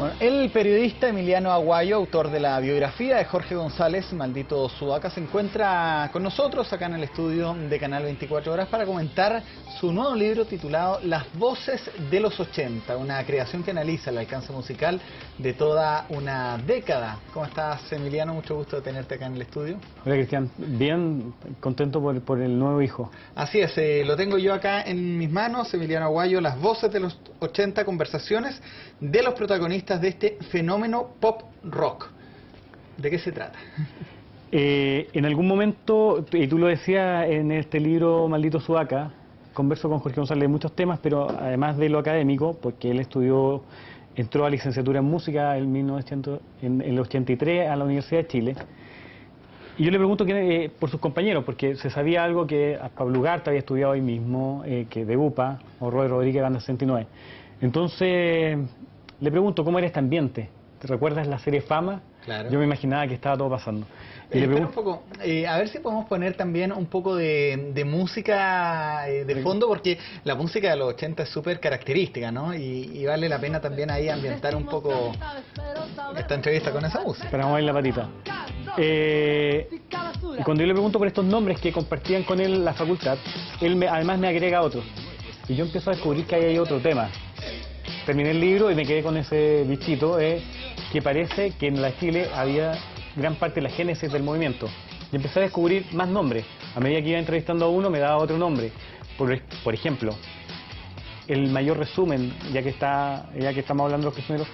Bueno, el periodista Emiliano Aguayo, autor de la biografía de Jorge González, Maldito Sudaca, se encuentra con nosotros acá en el estudio de Canal 24 Horas para comentar su nuevo libro titulado Las Voces de los 80, una creación que analiza el alcance musical de toda una década. ¿Cómo estás, Emiliano? Mucho gusto de tenerte acá en el estudio. Hola, Cristian. Bien contento por el nuevo hijo. Así es, lo tengo yo acá en mis manos, Emiliano Aguayo, Las Voces de los 80, conversaciones de los protagonistas de este fenómeno pop rock. ¿De qué se trata? En algún momento, y tú lo decías en este libro Maldito Sudaca, converso con Jorge González de muchos temas, pero además de lo académico, porque él entró a licenciatura en música en el 83 a la Universidad de Chile. Y yo le pregunto por sus compañeros, porque se sabía algo que Pablo Ugarte había estudiado ahí mismo, que de UPA, o Roy Rodríguez, Banda 69. Entonces, le pregunto, ¿cómo era este ambiente? ¿Te recuerdas la serie Fama? Claro. Yo me imaginaba que estaba todo pasando. Y le un poco, a ver si podemos poner también un poco de música de fondo, porque la música de los 80 es súper característica, ¿no? Y vale la pena también ahí ambientar un poco esta entrevista con esa música. Para mover la patita. Y cuando yo le pregunto por estos nombres que compartían con él la facultad, él además me agrega otros. Y yo empiezo a descubrir que ahí hay otro tema. Terminé el libro y me quedé con ese bichito que parece que en la Chile había gran parte de la génesis del movimiento. Y empecé a descubrir más nombres. A medida que iba entrevistando a uno me daba otro nombre. Por ejemplo, el mayor resumen, ya que estamos hablando de los prisioneros,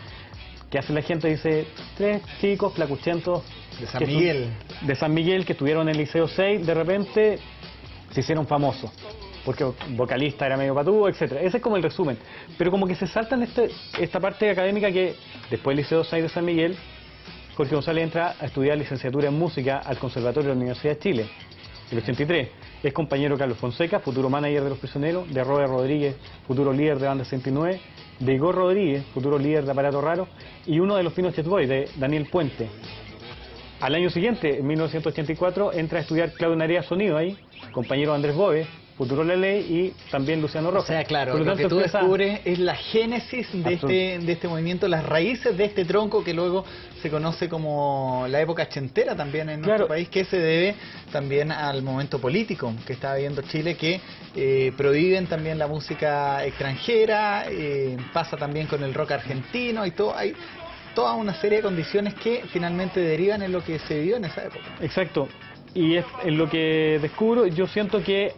que hace la gente, dice, 3 chicos flacuchentos de San Miguel. De San Miguel, que estuvieron en el Liceo 6, de repente se hicieron famosos. Porque vocalista era medio patúo, etcétera. Ese es como el resumen. Pero como que se saltan esta parte académica que después del Liceo 6 de San Miguel, Jorge González entra a estudiar licenciatura en música al Conservatorio de la Universidad de Chile, el 83. Es compañero de Carlos Fonseca, futuro manager de Los Prisioneros, de Roy Rodríguez, futuro líder de Banda 69, de Igor Rodríguez, futuro líder de Aparato Raro, y uno de los Pinochet Boys, de Daniel Puente. Al año siguiente, en 1984, entra a estudiar Claudio Narea Sonido ahí, compañero de Andrés Bove, futuro Lele, y también Luciano Rojas. O sea, claro, por lo tanto, que tú descubres es la génesis de este movimiento, las raíces de este tronco que luego se conoce como la época ochentera también en nuestro país, que se debe también al momento político que está viviendo Chile, que prohíben también la música extranjera, pasa también con el rock argentino y todo. Hay toda una serie de condiciones que finalmente derivan en lo que se vivió en esa época. Exacto. Y es en lo que descubro, yo siento que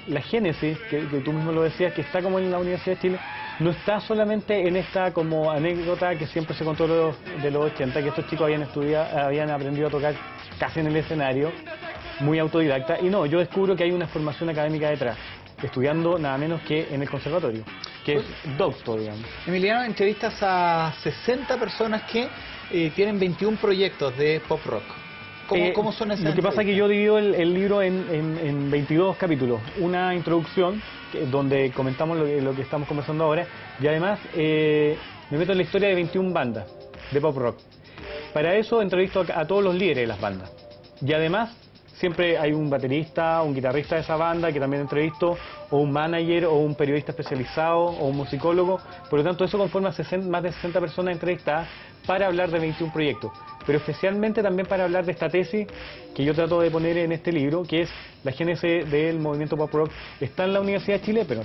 la génesis, que tú mismo lo decías, que está como en la Universidad de Chile, no está solamente en esta como anécdota que siempre se contó de los 80, que estos chicos habían aprendido a tocar casi en el escenario, muy autodidacta, y no, yo descubro que hay una formación académica detrás, estudiando nada menos que en el conservatorio, que es doctor, digamos. Emiliano, entrevistas a 60 personas que tienen 21 proyectos de pop rock. ¿Cómo son esas? Lo que pasa es que yo divido el libro en 22 capítulos. Una introducción, donde comentamos lo que estamos conversando ahora, y además me meto en la historia de 21 bandas de pop rock. Para eso entrevisto a todos los líderes de las bandas. Y además siempre hay un baterista, un guitarrista de esa banda que también entrevisto, o un manager, o un periodista especializado, o un musicólogo. Por lo tanto, eso conforma más de 60 personas entrevistadas para hablar de 21 proyectos. Pero especialmente también para hablar de esta tesis que yo trato de poner en este libro, que es la génesis del movimiento pop rock. Está en la Universidad de Chile, pero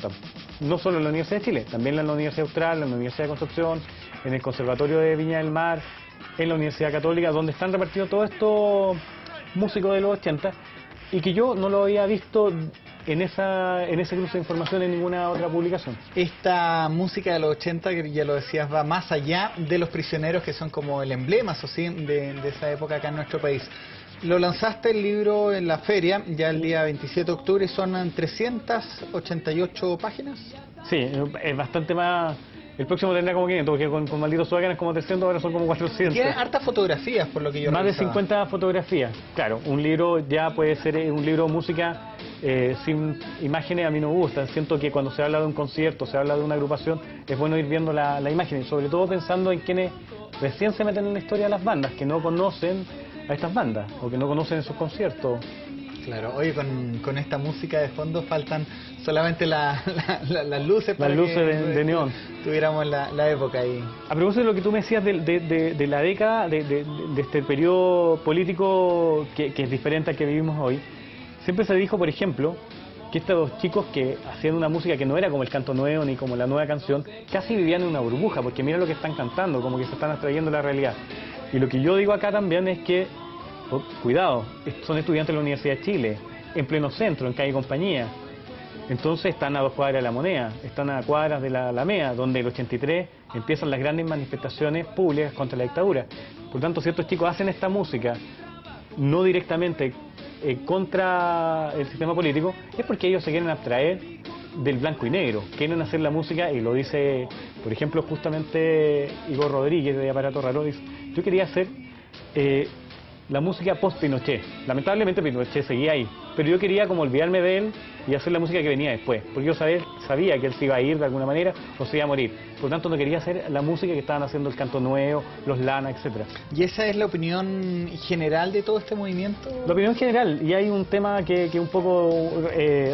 no solo en la Universidad de Chile, también en la Universidad Austral, en la Universidad de Concepción, en el Conservatorio de Viña del Mar, en la Universidad Católica, donde están repartidos todos estos músicos de los 80, y que yo no lo había visto en ese cruce de información en ninguna otra publicación. Esta música de los 80, que ya lo decías, va más allá de Los Prisioneros, que son como el emblema, eso sí, de esa época acá en nuestro país. Lo lanzaste el libro en la feria, ya el día 27 de octubre, son 388 páginas. Sí, es bastante más. El próximo tendrá como 500, porque con Maldito Sudaca es como 300, ahora son como 400. Tiene hartas fotografías, por lo que yo Más revisaba. de 50 fotografías. Claro, un libro ya puede ser un libro de música sin imágenes. A mí no me gusta. Siento que cuando se habla de un concierto, se habla de una agrupación, es bueno ir viendo la imagen, y sobre todo pensando en quienes recién se meten en la historia de las bandas, que no conocen a estas bandas, o que no conocen esos conciertos. Claro, oye, con esta música de fondo faltan solamente las luces para las luces de neón. Tuviéramos la época ahí. A propósito de lo que tú me decías de la década, de este periodo político que es diferente al que vivimos hoy, siempre se dijo, por ejemplo, que estos chicos que hacían una música que no era como el canto nuevo ni como la nueva canción, casi vivían en una burbuja, porque mira lo que están cantando, como que se están abstrayendo de la realidad. Y lo que yo digo acá también es que, cuidado, son estudiantes de la Universidad de Chile, en pleno centro, en calle Compañía. Entonces están a 2 cuadras de la Moneda, están a cuadras de la Alameda, donde el 83 empiezan las grandes manifestaciones públicas contra la dictadura. Por tanto, si estos chicos hacen esta música, no directamente contra el sistema político, es porque ellos se quieren abstraer del blanco y negro, quieren hacer la música, y lo dice, por ejemplo, justamente Igor Rodríguez de Aparato Raro, dice, yo quería hacer la música post-Pinochet. Lamentablemente Pinochet seguía ahí, pero yo quería como olvidarme de él y hacer la música que venía después, porque yo sabía que él se iba a ir de alguna manera o se iba a morir. Por lo tanto, no quería hacer la música que estaban haciendo el Canto Nuevo, los Lana, etcétera. ¿Y esa es la opinión general de todo este movimiento? La opinión general, y hay un tema que un poco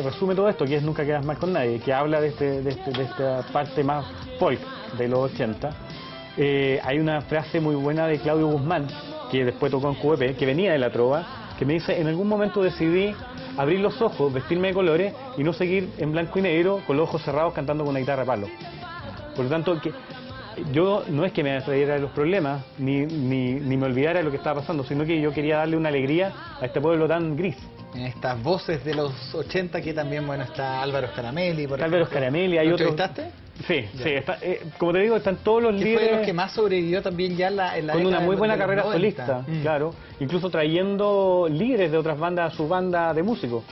resume todo esto, que es Nunca quedas mal con nadie, que habla de esta parte más folk de los 80. Hay una frase muy buena de Claudio Guzmán, que después tocó en QVP, que venía de la trova, que me dice, en algún momento decidí abrir los ojos, vestirme de colores y no seguir en blanco y negro con los ojos cerrados cantando con una guitarra a palo. Por lo tanto, yo no es que me atrayera de los problemas, ni me olvidara de lo que estaba pasando, sino que yo quería darle una alegría a este pueblo tan gris. En estas voces de los 80, que también, bueno, está Álvaro Scaramelli. Álvaro Scaramelli, hay otro. ¿Entrevistaste? Sí, sí, como te digo, están todos los líderes. Fue de los que más sobrevivió también ya en la con una muy buena carrera solista, claro. Incluso trayendo líderes de otras bandas a su banda de músicos.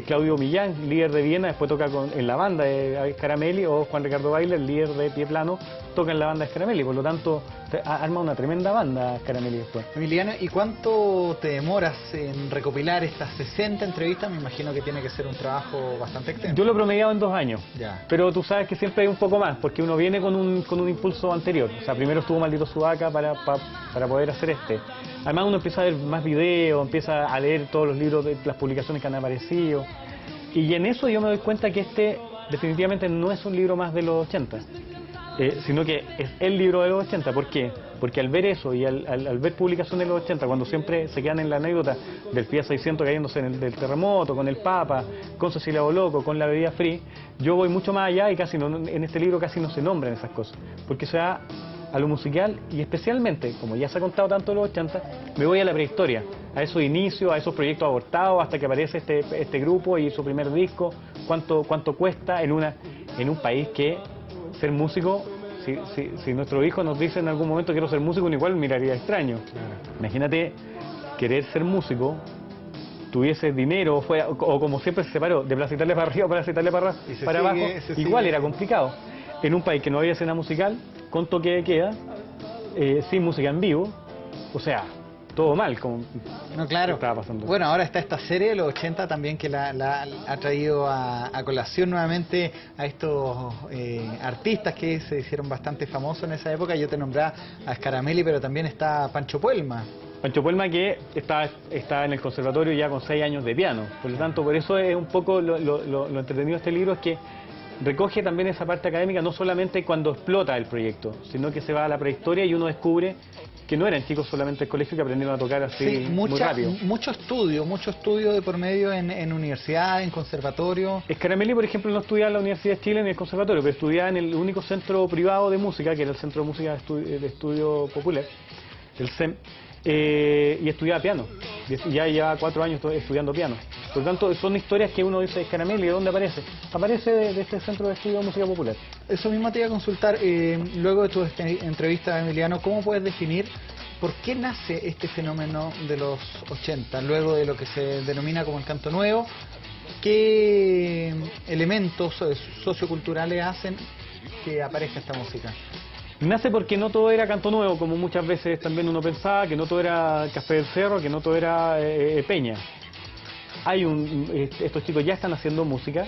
Claudio Millán, líder de Viena, después toca en la banda de Scaramelli, o Juan Ricardo Bailer, líder de Pie Plano, toca en la banda de Scaramelli. Por lo tanto, arma una tremenda banda Scaramelli después. Emiliano, ¿y cuánto te demoras en recopilar estas 60 entrevistas? Me imagino que tiene que ser un trabajo bastante extenso. Yo lo he promediado en 2 años, ya. Pero tú sabes que siempre hay un poco más, porque uno viene con un impulso anterior. O sea, primero estuvo Maldito Sudaca para poder hacer este. Además uno empieza a ver más videos, empieza a leer todos los libros de las publicaciones que han aparecido. Y en eso yo me doy cuenta que este definitivamente no es un libro más de los 80, sino que es el libro de los 80. ¿Por qué? Porque al ver eso y al ver publicaciones de los 80, cuando siempre se quedan en la anécdota del Fiat 600 cayéndose del terremoto, con el Papa, con Cecilia Boloco, con la bebida free, yo voy mucho más allá y en este libro casi no se nombran esas cosas. Porque se da a lo musical y especialmente, como ya se ha contado tanto de los 80, me voy a la prehistoria, a esos inicios, a esos proyectos abortados, hasta que aparece este grupo y su primer disco, cuánto cuesta en un país que ser músico, si nuestro hijo nos dice en algún momento quiero ser músico, uno igual miraría extraño. Imagínate querer ser músico, tuviese dinero, o como siempre se separó, de Plaza Italia para arriba, Plaza Italia para abajo, igual era complicado. En un país que no había escena musical, con toque de queda, sin música en vivo, o sea, todo mal, como no, claro. Estaba pasando. Bueno, ahora está esta serie de los 80 también que la ha traído a colación nuevamente a estos artistas que se hicieron bastante famosos en esa época. Yo te nombraba a Scaramelli, pero también está Pancho Puelma. Pancho Puelma, que está en el conservatorio ya con 6 años de piano. Por lo tanto, por eso es un poco lo entretenido de este libro, es que recoge también esa parte académica, no solamente cuando explota el proyecto, sino que se va a la prehistoria y uno descubre que no eran chicos solamente del colegio que aprendieron a tocar así muy rápido. Mucho estudio de por medio en universidades, en conservatorios. Scaramelli, por ejemplo, no estudiaba en la Universidad de Chile ni en el conservatorio, pero estudiaba en el único centro privado de música, que era el Centro de Música de Estudio Popular, el CEM, y estudiaba piano. Ya lleva 4 años estudiando piano. Por lo tanto, son historias que uno dice, Scaramelli, ¿de dónde aparece? Aparece de este Centro de Estudio de Música Popular. Eso mismo te iba a consultar, luego de tu entrevista, Emiliano, ¿cómo puedes definir por qué nace este fenómeno de los 80, luego de lo que se denomina como el canto nuevo? ¿Qué elementos socioculturales hacen que aparezca esta música? Nace porque no todo era canto nuevo, como muchas veces también uno pensaba, que no todo era Café del Cerro, que no todo era Peña. Estos chicos ya están haciendo música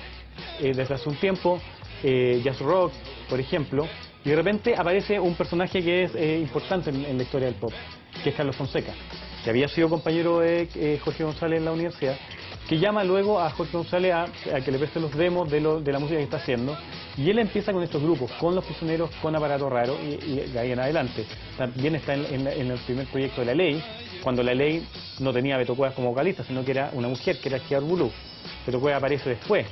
desde hace un tiempo, jazz rock, por ejemplo, y de repente aparece un personaje que es importante en la historia del pop, que es Carlos Fonseca. que había sido compañero de Jorge González en la universidad, que llama luego a Jorge González a que le preste los demos de la música que está haciendo, y él empieza con estos grupos, con Los Prisioneros, con Aparato Raro, y de ahí en adelante. También está en el primer proyecto de La Ley, cuando La Ley no tenía a Beto Cuevas como vocalista, sino que era una mujer, que era Chiar Bulú. Beto Cuevas aparece después.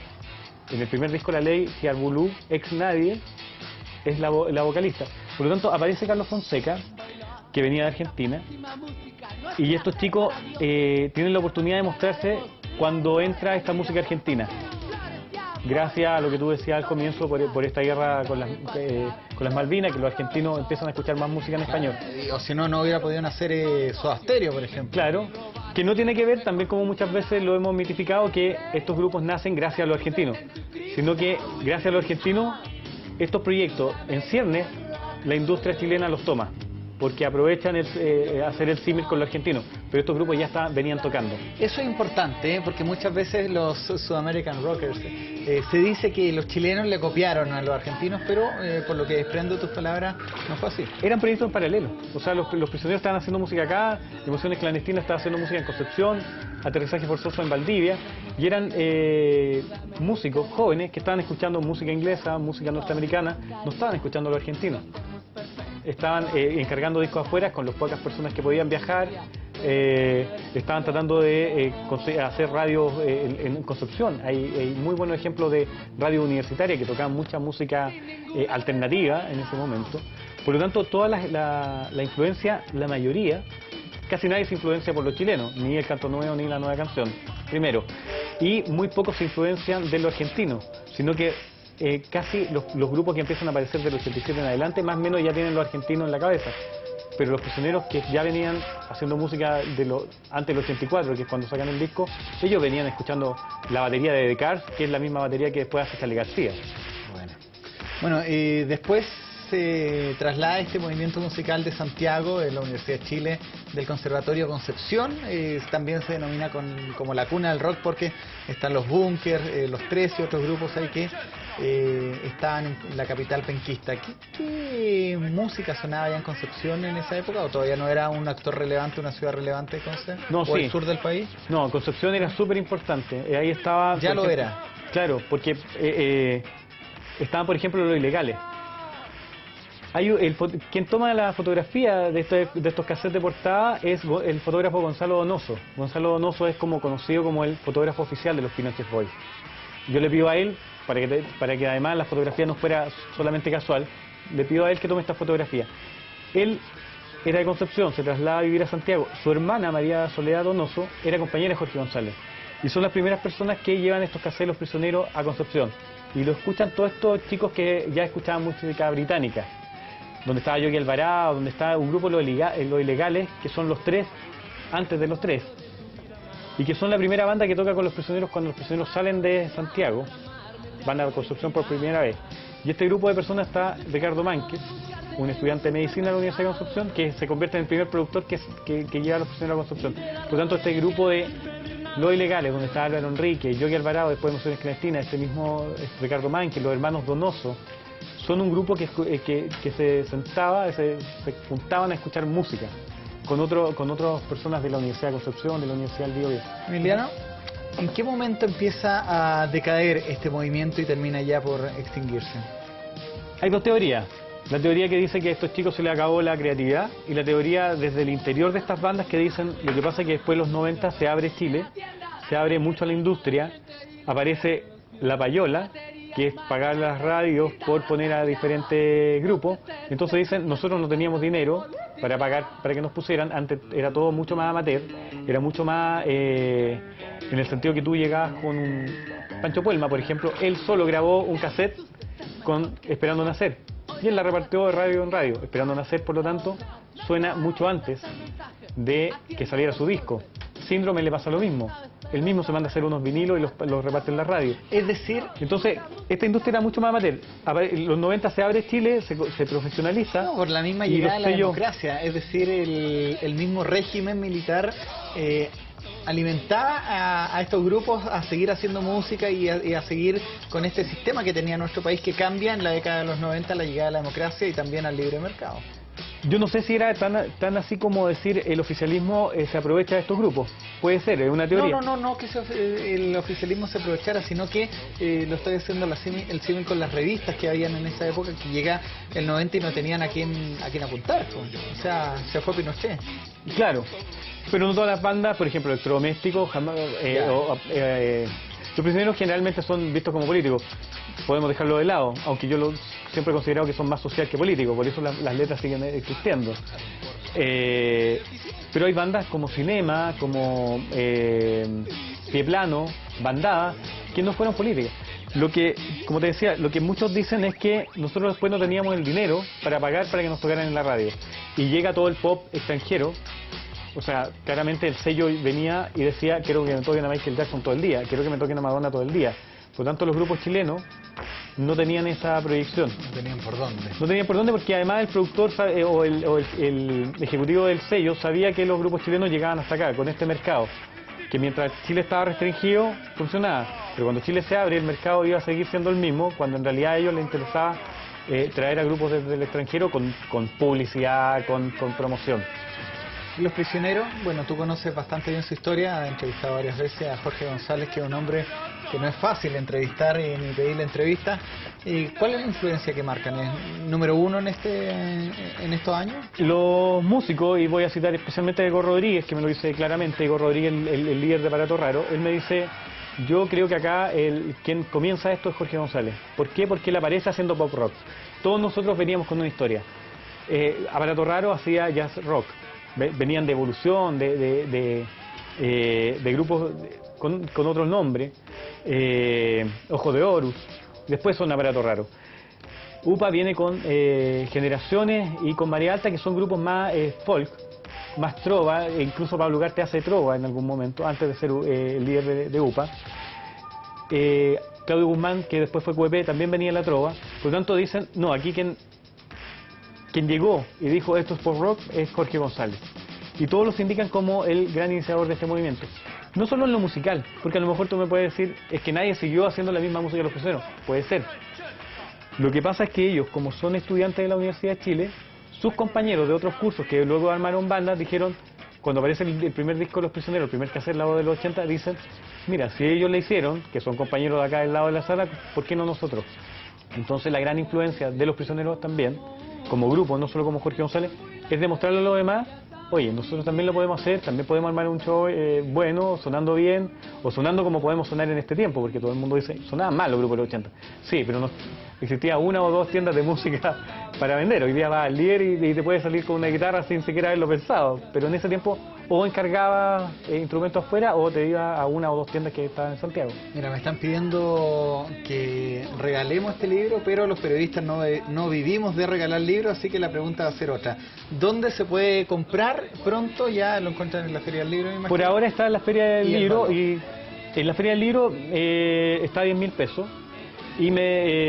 En el primer disco de La Ley, Chiar Bulú, ex nadie, es la vocalista. Por lo tanto, aparece Carlos Fonseca, que venía de Argentina, y estos chicos tienen la oportunidad de mostrarse cuando entra esta música argentina, gracias a lo que tú decías al comienzo, por esta guerra con las Malvinas, que los argentinos empiezan a escuchar más música en español. O si no, no hubiera podido nacer Soda Stereo, por ejemplo. Claro, que no tiene que ver, también como muchas veces lo hemos mitificado, que estos grupos nacen gracias a los argentinos, sino que gracias a los argentinos, estos proyectos en ciernes, la industria chilena los toma, porque aprovechan hacer el símil con los argentinos, pero estos grupos ya venían tocando. Eso es importante, porque muchas veces los Sudamerican Rockers se dice que los chilenos le copiaron a los argentinos, pero por lo que desprendo de tus palabras, no fue así. Eran proyectos en paralelo, o sea, los Prisioneros estaban haciendo música acá, Emociones Clandestinas estaba haciendo música en Concepción, Aterrizaje Forzoso en Valdivia, y eran músicos jóvenes que estaban escuchando música inglesa, música norteamericana, no estaban escuchando a los argentinos. Estaban encargando discos afuera con las pocas personas que podían viajar, estaban tratando de hacer radios en Concepción. Hay muy buenos ejemplos de radio universitaria que tocaban mucha música alternativa en ese momento. Por lo tanto, toda la influencia, la mayoría, casi nadie se influencia por los chilenos, ni el canto nuevo ni la nueva canción, primero. Y muy pocos se influencian de los argentinos, sino que casi los grupos que empiezan a aparecer del 87 en adelante, más o menos ya tienen los argentinos en la cabeza. Pero los Prisioneros, que ya venían haciendo música antes del 84, que es cuando sacan el disco, ellos venían escuchando la batería de The Cars, que es la misma batería que después hace Charly García. Bueno, después se traslada este movimiento musical de Santiago, de la Universidad de Chile, del Conservatorio Concepción. También se denomina como la cuna del rock, porque están los Bunkers, los Tres y otros grupos ahí que estaban en la capital penquista. ¿Qué música sonaba allá en Concepción en esa época? ¿O todavía no era un actor relevante, una ciudad relevante, Concepción? No, ¿O sí. el sur del país? No, Concepción era súper importante. Ahí estaba... Ya lo era. Claro, porque estaban, por ejemplo, los ilegales. Quien toma la fotografía de estos cassettes de portada es el fotógrafo Gonzalo Donoso. Gonzalo Donoso es como conocido como el fotógrafo oficial de los Pinochet Boys. Yo le pido a él, para que además la fotografía no fuera solamente casual, le pido a él que tome esta fotografía. Él era de Concepción, se traslada a vivir a Santiago. Su hermana, María Soledad Donoso, era compañera de Jorge González. Y son las primeras personas que llevan estos cassettes Los Prisioneros a Concepción. Y lo escuchan todos estos chicos que ya escuchaban música británica, donde estaba Yogi Alvarado, donde está un grupo de los Ilegales, que son los Tres, antes de los Tres, y que son la primera banda que toca con los Prisioneros cuando los Prisioneros salen de Santiago, van a Concepción por primera vez. Y este grupo de personas está Ricardo Mánquez, un estudiante de medicina de la Universidad de Concepción, que se convierte en el primer productor que lleva a los Prisioneros a Concepción. Por lo tanto, este grupo de Los Ilegales, donde está Álvaro Enrique, Yogi Alvarado, después de Emociones Clandestinas, este mismo Ricardo Mánquez, los hermanos Donoso, son un grupo que se sentaba, se juntaban a escuchar música con otras personas de la Universidad de Concepción, de la Universidad del Biobío. Emiliano, ¿en qué momento empieza a decaer este movimiento y termina ya por extinguirse? Hay dos teorías. La teoría que dice que a estos chicos se les acabó la creatividad, y la teoría desde el interior de estas bandas que dicen lo que pasa es que después de los 90 se abre Chile, se abre mucho a la industria, aparece la payola, que es pagar las radios por poner a diferentes grupos. Entonces dicen, nosotros no teníamos dinero para pagar, para que nos pusieran. Antes era todo mucho más amateur, era mucho más en el sentido que tú llegabas con Pancho Puelma, por ejemplo, él solo grabó un cassette con Esperando Nacer, y él la repartió de radio en radio. Esperando Nacer, por lo tanto, suena mucho antes de que saliera su disco. Síndrome le pasa lo mismo. Él mismo se manda a hacer unos vinilos y los reparte en la radio. Es decir... Entonces, esta industria era mucho más amateur. En los 90 se abre Chile, se profesionaliza. No, por la misma llegada de la democracia. Es decir, el mismo régimen militar alimentaba a estos grupos a seguir haciendo música y a seguir con este sistema que tenía nuestro país, que cambia en la década de los 90, la llegada de la democracia y también al libre mercado. Yo no sé si era tan así como decir el oficialismo se aprovecha de estos grupos. Puede ser, es una teoría. No que el oficialismo se aprovechara, sino que lo estoy haciendo el símil con las revistas que habían en esa época, que llega el 90 y no tenían a quién apuntar. O sea, se fue Pinochet. Claro, pero no todas las bandas, por ejemplo, Electrodoméstico, los prisioneros generalmente son vistos como políticos. Podemos dejarlo de lado, aunque yo siempre he considerado que son más social que políticos, por eso las letras siguen existiendo. Pero hay bandas como Cinema, como Pie Plano, Bandada, que no fueron políticas. Lo que, como te decía, lo que muchos dicen es que nosotros después no teníamos el dinero para pagar para que nos tocaran en la radio. Y llega todo el pop extranjero. O sea, claramente el sello venía y decía, quiero que me toquen a Michael Jackson todo el día, quiero que me toquen a Madonna todo el día. Por lo tanto, los grupos chilenos no tenían esa proyección. No tenían por dónde. No tenían por dónde porque además el productor o el ejecutivo del sello sabía que los grupos chilenos llegaban hasta acá, con este mercado. Que mientras Chile estaba restringido, funcionaba. Pero cuando Chile se abre, el mercado iba a seguir siendo el mismo, cuando en realidad a ellos les interesaba traer a grupos desde el extranjero con publicidad, con promoción. Los Prisioneros, bueno, tú conoces bastante bien su historia, has entrevistado varias veces a Jorge González, que es un hombre que no es fácil entrevistar ni pedirle entrevista. ¿Cuál es la influencia que marcan? ¿Es número uno en estos años? Los músicos, y voy a citar especialmente a Igor Rodríguez, que me lo dice claramente, Igor Rodríguez, el líder de Aparato Raro, él me dice, yo creo que acá quien comienza esto es Jorge González. ¿Por qué? Porque él aparece haciendo pop rock. Todos nosotros veníamos con una historia. Aparato Raro hacía jazz rock. Venían de Evolución, de grupos con otros nombres, Ojo de Horus, después son Aparato Raro. UPA viene con Generaciones y con Marea Alta, que son grupos más folk, más trova, e incluso Pablo Ugarte hace trova en algún momento, antes de ser el líder de UPA. Claudio Guzmán, que después fue QEP, también venía en la trova. Por lo tanto dicen, no, aquí quien llegó y dijo esto es pop rock es Jorge González. Y todos los indican como el gran iniciador de este movimiento. No solo en lo musical, porque a lo mejor tú me puedes decir, es que nadie siguió haciendo la misma música de los prisioneros. Puede ser. Lo que pasa es que ellos, como son estudiantes de la Universidad de Chile, sus compañeros de otros cursos que luego armaron bandas, dijeron, cuando aparece el primer disco de los prisioneros, el primer cassette, la voz de los 80, dicen, mira, si ellos le hicieron, que son compañeros de acá del lado de la sala, ¿por qué no nosotros? Entonces la gran influencia de los prisioneros también, como grupo, no solo como Jorge González, es demostrarle a los demás, oye, nosotros también lo podemos hacer, también podemos armar un show bueno, sonando bien, o sonando como podemos sonar en este tiempo, porque todo el mundo dice, sonaban mal los grupos de los 80. Sí, pero no existía una o dos tiendas de música para vender. Hoy día vas al líder y te puedes salir con una guitarra sin siquiera haberlo pensado, pero en ese tiempo o encargaba instrumentos afuera o te iba a una o dos tiendas que estaban en Santiago. Mira, me están pidiendo que regalemos este libro, pero los periodistas no vivimos de regalar libros, así que la pregunta va a ser otra. ¿Dónde se puede comprar pronto? Ya lo encuentran en la Feria del Libro, me imagino. Por ahora está en la Feria del Libro y en la Feria del Libro está a 10.000 pesos. Y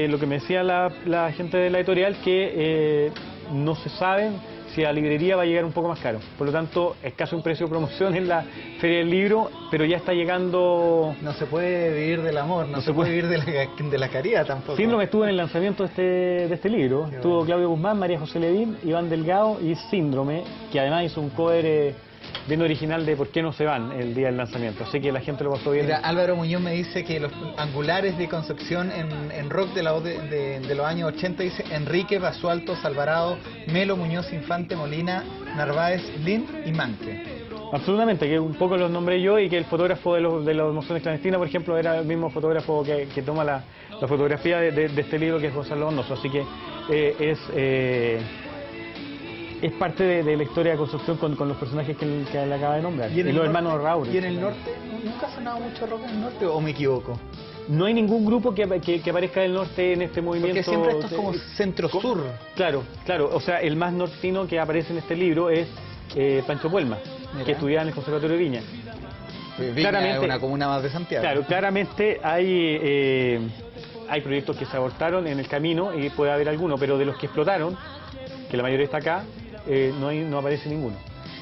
lo que me decía la gente de la editorial que no se sabe si a la librería va a llegar un poco más caro. Por lo tanto, es casi un precio de promoción en la Feria del Libro, pero ya está llegando... No se puede vivir del amor, no se puede vivir de la caridad tampoco. Síndrome estuvo en el lanzamiento de este libro. Estuvo Claudio Guzmán, María José Levín, Iván Delgado y Síndrome, que además hizo un cover bien original de ¿Por qué no se van? El día del lanzamiento. Así que la gente lo pasó bien. Mira, Álvaro Muñoz me dice que los angulares de Concepción en rock de la voz de los años 80 dice Enrique, Basualto, Alvarado, Melo, Muñoz, Infante, Molina, Narváez, Lin y Manque. Absolutamente, que un poco los nombré yo y que el fotógrafo de las emociones clandestinas, por ejemplo, era el mismo fotógrafo que toma la fotografía de este libro, que es Gonzalo Donoso. Así que es parte de la historia de Concepción con los personajes que le acaba de nombrar. Y los hermanos Raúl. ¿Y en el norte? ¿Nunca ha sonado mucho rock en el norte o me equivoco? No hay ningún grupo que aparezca del norte en este movimiento. Porque siempre esto es como centro-sur. Claro. O sea, el más nortino que aparece en este libro es Pancho Puelma, que estudiaba en el Conservatorio de Viña. Viña es una comuna más de Santiago. Claro, claramente hay proyectos que se abortaron en el camino y puede haber alguno, pero de los que explotaron, que la mayoría está acá, no aparece ninguno.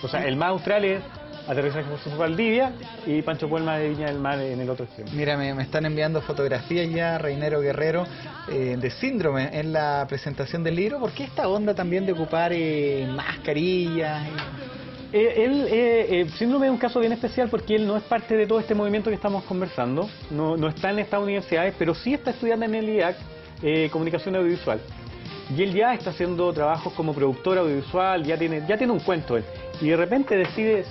O sea, el más austral es Aterrizaje Forzado Valdivia y Pancho Puelma de Viña del Mar en el otro extremo. Mira, me están enviando fotografías ya, Reinero Guerrero, de Síndrome en la presentación del libro. ¿Por qué esta onda también de ocupar mascarillas? Síndrome es un caso bien especial porque él no es parte de todo este movimiento que estamos conversando, no está en estas universidades, pero sí está estudiando en el IAC Comunicación Audiovisual. Y él ya está haciendo trabajos como productor audiovisual, ya tiene un cuento él. Y de repente decide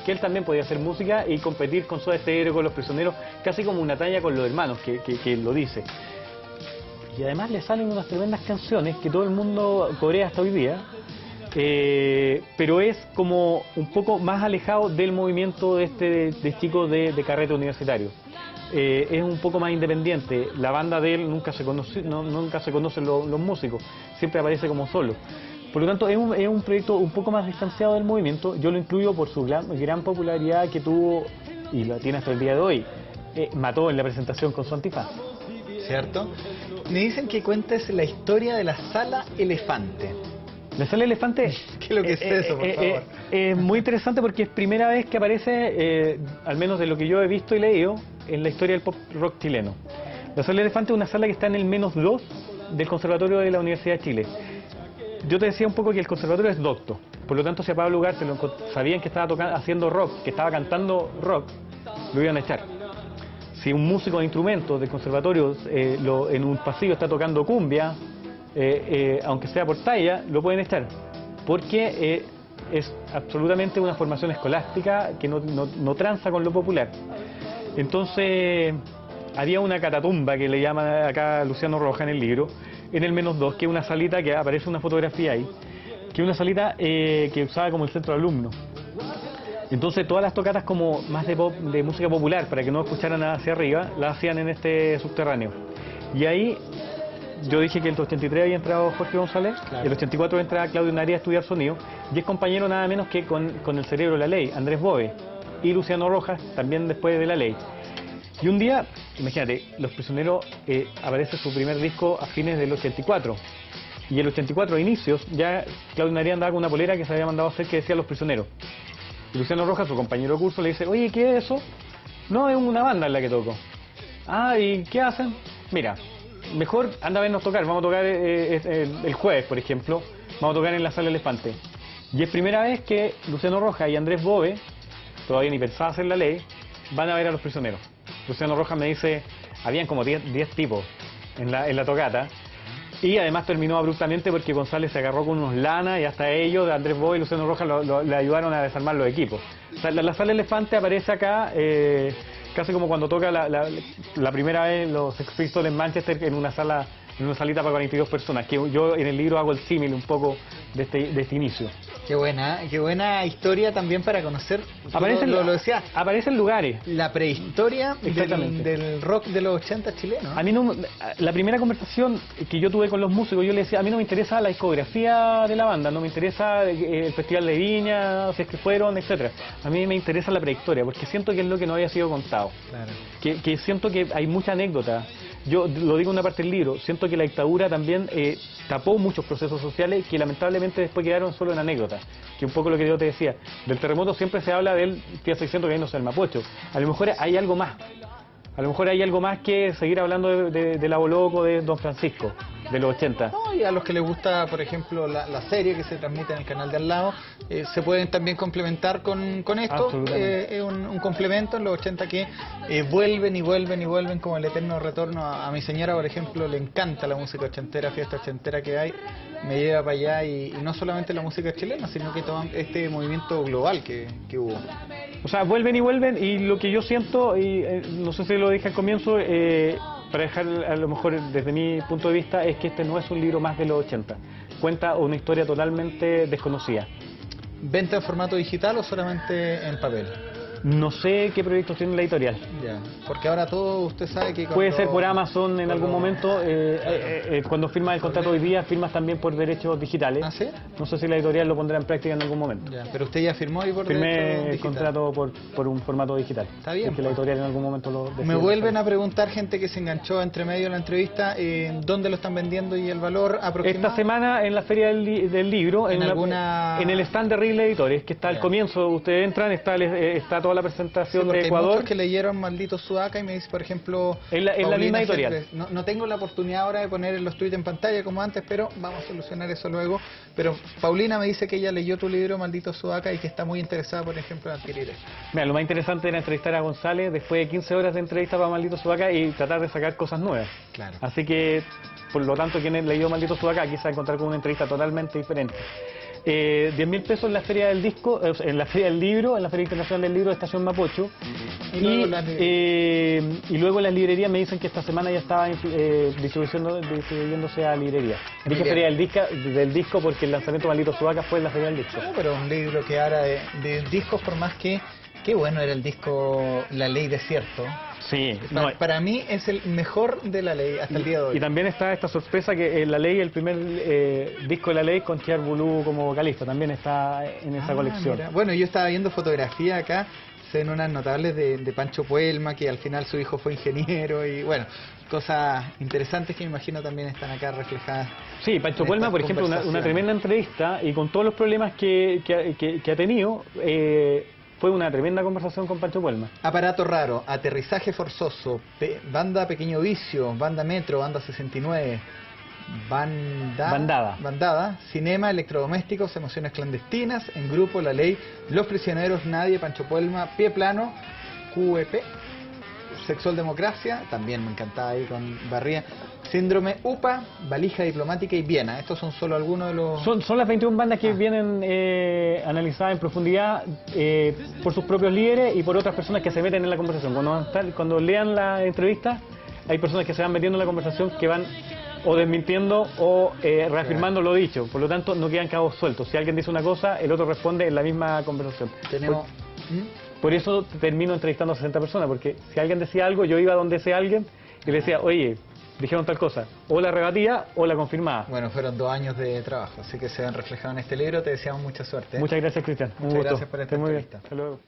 que él también podía hacer música y competir con Soda Stereo, con Los Prisioneros, casi como una talla con Los Hermanos, que lo dice. Y además le salen unas tremendas canciones que todo el mundo corea hasta hoy día, pero es como un poco más alejado del movimiento de chicos de carrete universitario. Es un poco más independiente. La banda de él nunca se conocen los músicos, siempre aparece como solo. Por lo tanto, es un proyecto un poco más distanciado del movimiento. Yo lo incluyo por su gran popularidad que tuvo, y la tiene hasta el día de hoy. Mató en la presentación con su antifaz. ¿Cierto? Me dicen que cuentes la historia de la Sala Elefante. La Sala Elefante... ¿Qué es lo que es eso, por favor? Es muy interesante porque es primera vez que aparece, al menos de lo que yo he visto y leído, en la historia del pop rock chileno. La Sala Elefante es una sala que está en el -2 del Conservatorio de la Universidad de Chile. Yo te decía un poco que el conservatorio es docto, por lo tanto si a Pablo Ugarte sabían que estaba haciendo rock, que estaba cantando rock, lo iban a echar. Si un músico de instrumentos del conservatorio en un pasillo está tocando cumbia, aunque sea por talla, lo pueden echar, porque es absolutamente una formación escolástica que no tranza con lo popular. Entonces había una catatumba que le llama acá Luciano Roja en el libro, en el -2, que es una salita que aparece una fotografía ahí, que es una salita que usaba como el centro de alumnos. Entonces todas las tocatas como más de música popular, para que no escucharan hacia arriba, las hacían en este subterráneo. Y ahí yo dije que en el 83 había entrado Jorge González, claro. El 84 entra Claudio Narea a estudiar sonido, y es compañero nada menos que con el cerebro de la ley, Andrés Bove, y Luciano Rojas, también después de la ley. Y un día, imagínate, Los Prisioneros aparece su primer disco a fines del 84. Y el 84 a inicios, ya Claudio Narea andaba con una polera que se había mandado a hacer que decía Los Prisioneros. Y Luciano Rojas, su compañero de curso, le dice, oye, ¿qué es eso? No, es una banda en la que toco. Ah, ¿y qué hacen? Mira, mejor anda a vernos tocar. Vamos a tocar el jueves, por ejemplo. Vamos a tocar en la Sala Elefante. Y es primera vez que Luciano Rojas y Andrés Bove, todavía ni pensaba hacer la ley, van a ver a Los Prisioneros. Luciano Rojas me dice, habían como 10 tipos en la tocata, y además terminó abruptamente porque González se agarró con unos lanas y hasta ellos, Andrés Bove y Luciano Rojas, le ayudaron a desarmar los equipos. O sea, la Sala Elefante aparece acá casi como cuando toca la primera vez los Sex Pistols en Manchester en una salita para 42 personas, que yo en el libro hago el símil un poco de este inicio. Qué buena historia también para conocer, lo decía, aparecen lugares. La prehistoria del rock de los 80 chilenos. A mí la primera conversación que yo tuve con los músicos, yo les decía, a mí no me interesa la discografía de la banda, no me interesa el Festival de Viña, si es que fueron, etcétera. A mí me interesa la prehistoria, porque siento que es lo que no había sido contado. Claro. Que siento que hay mucha anécdota. Yo lo digo en una parte del libro, siento que la dictadura también tapó muchos procesos sociales que lamentablemente después quedaron solo en anécdotas. Que un poco lo que yo te decía, del terremoto siempre se habla del Pía 600 cayéndose del Mapocho. A lo mejor hay algo más. A lo mejor hay algo más que seguir hablando del Aboloco de Don Francisco, de los 80. No, y a los que les gusta, por ejemplo, la serie que se transmite en el canal de al lado, se pueden también complementar con esto. Es un complemento en los 80 que vuelven y vuelven y vuelven como el eterno retorno. A mi señora, por ejemplo, le encanta la música ochentera, fiesta ochentera que hay, me lleva para allá y no solamente la música chilena, sino que todo este movimiento global que hubo. O sea, vuelven y lo que yo siento, y no sé si lo dije al comienzo, para dejar a lo mejor desde mi punto de vista, es que este no es un libro más de los 80. Cuenta una historia totalmente desconocida. ¿Venta en formato digital o solamente en papel? No sé qué proyectos tiene la editorial. Ya, porque ahora todo usted sabe que... Puede ser por Amazon en algún momento. Cuando firmas el contrato hoy día, firmas también por derechos digitales. ¿Ah, sí? No sé si la editorial lo pondrá en práctica en algún momento. Ya, pero usted ya firmó y por Firmé el contrato por un formato digital. Está bien. Porque la editorial en algún momento lo decide. Me vuelven a preguntar gente que se enganchó entre medio de la entrevista, ¿dónde lo están vendiendo y el valor aproximado? Esta semana en la Feria del Libro, en el stand de Rigle Editores, que está al comienzo, ustedes entran, está toda la presentación de Ecuador. Hay muchos que leyeron Maldito Sudaca y me dice, por ejemplo... Es la misma editorial. No tengo la oportunidad ahora de poner los tweets en pantalla como antes, pero vamos a solucionar eso luego. Pero Paulina me dice que ella leyó tu libro Maldito Sudaca y que está muy interesada, por ejemplo, en adquirir eso. Mira, lo más interesante era entrevistar a González después de 15 horas de entrevista para Maldito Sudaca y tratar de sacar cosas nuevas. Claro. Así que, por lo tanto, quien leyó Maldito Sudaca aquí se va a encontrar con una entrevista totalmente diferente. 10.000 pesos en la Feria del Disco, en la Feria del Libro, en la Feria Internacional del Libro de Estación Mapocho. Y luego las librerías me dicen que esta semana ya estaba distribuyéndose a librerías. Dije Feria del Disco porque el lanzamiento de Maldito Sudaca fue en la Feria del Disco. No, pero un libro que ahora de discos, por más que... Qué bueno era el disco La Ley Desierto. Sí. Para mí es el mejor de La Ley hasta el día de hoy. Y también está esta sorpresa que La Ley, el primer disco de La Ley con Chiar Bulú como vocalista, también está en esa colección. Mira. Bueno, yo estaba viendo fotografía acá, en unas notables de Pancho Puelma, que al final su hijo fue ingeniero y bueno, cosas interesantes que me imagino también están acá reflejadas. Sí, Pancho Puelma, por ejemplo, una tremenda entrevista y con todos los problemas que ha tenido... Fue una tremenda conversación con Pancho Puelma. Aparato Raro, Aterrizaje Forzoso, Banda Pequeño Vicio, Banda Metro, Banda 69, Bandada, Cinema, Electrodomésticos, Emociones Clandestinas, En Grupo, La Ley, Los Prisioneros, Nadie, Pancho Puelma, Pie Plano, QEP, Sexual Democracia, también me encantaba ahí con Barría, Síndrome, UPA, Valija Diplomática y Viena. Estos son solo algunos de los... Son las 21 bandas que vienen analizadas en profundidad por sus propios líderes y por otras personas que se meten en la conversación. Cuando lean la entrevista, hay personas que se van metiendo en la conversación que van o desmintiendo o reafirmando lo dicho. Por lo tanto, no quedan cabos sueltos. Si alguien dice una cosa, el otro responde en la misma conversación. Por eso termino entrevistando a 60 personas, porque si alguien decía algo, yo iba donde ese alguien y le decía, oye, dijeron tal cosa, o la rebatía o la confirmaba. Bueno, fueron 2 años de trabajo, así que se han reflejado en este libro. Te deseamos mucha suerte. Muchas gracias, Cristian. Muchas gracias por esta entrevista. Hasta luego.